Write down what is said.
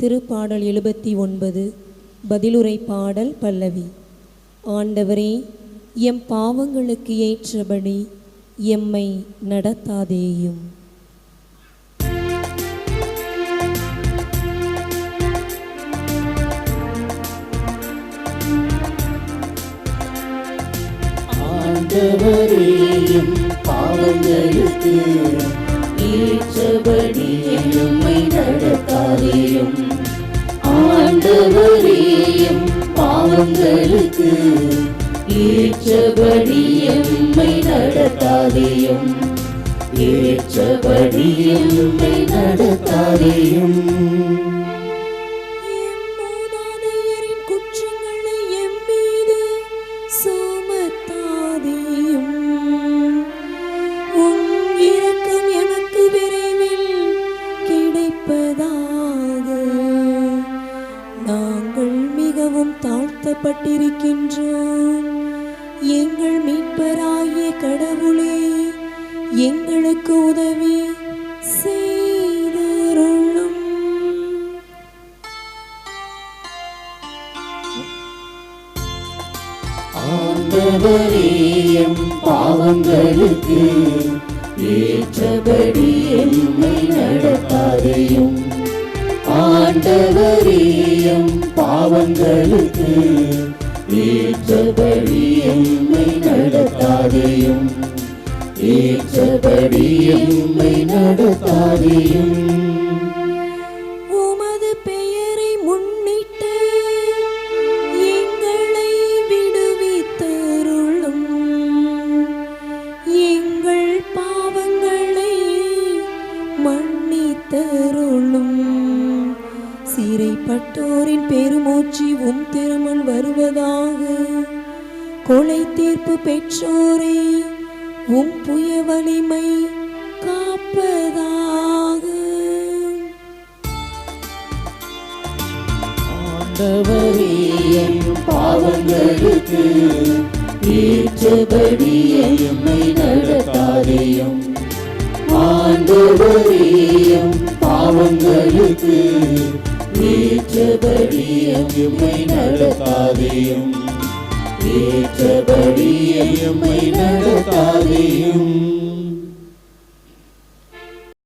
திருப்பாடல் 79 பதிலுரை பாடல் பல்லவி. ஆண்டவரே, எம் பாவங்களுக்கு ஏற்றபடி எம்மை நடத்தாதேயும். ஆண்டவரே, எம் பாவங்களுக்கு ஏற்றபடி எம்மை நடத்தாதேயும். ஆண்டவரே, எம் பாவங்களுக்கு ஏற்றபடி எம்மை நடத்தாதேயும். ஏற்றபடி எம்மை நடத்தாதேயும். குற்றங்களை எம் மீது சுமத்தாதேயும். உம் இரக்கம் எமக்கு விரைவில் கிடைப்பதாக. நாங்கள் மிகவும் தாழ்த்தப்பட்டிருக்கின்றோம். எங்கள் மீட்பராகிய கடவுளே, எங்களுக்கு உதவி செய்தருளும். ஆண்டவரே, எம் பாவங்களுக்கு ஏற்றபடி எம்மை நடத்தாதேயும். ஆண்டவரே, எம் பாவங்களுக்கு ஏற்றபடி எம்மை நடத்தாதேயும். ஏற்றபடி எம்மை நடத்தாதேயும். உமது பெயரை முன்னிட்டு எங்களை விடுவித்தருளும். எங்கள் பாவங்களை மன்னித்தருளும். சிறைப்பட்டோரின் பெருமூச்சு உம் திருமண் வருவதாக. கொலை தீர்ப்பு பெற்றோரை உம் புய வலிமை காப்பதாக. ஆண்டவரே, எம் பாவங்களுக்கு ஏற்றபடி எம்மை நடத்தாதேயும். ஆண்டவரே, எம் பாவங்களுக்கு ஏற்றபடி எம்மை நடத்தாதேயும். ஏற்றபடி எம்மை நடத்தாதேயும்.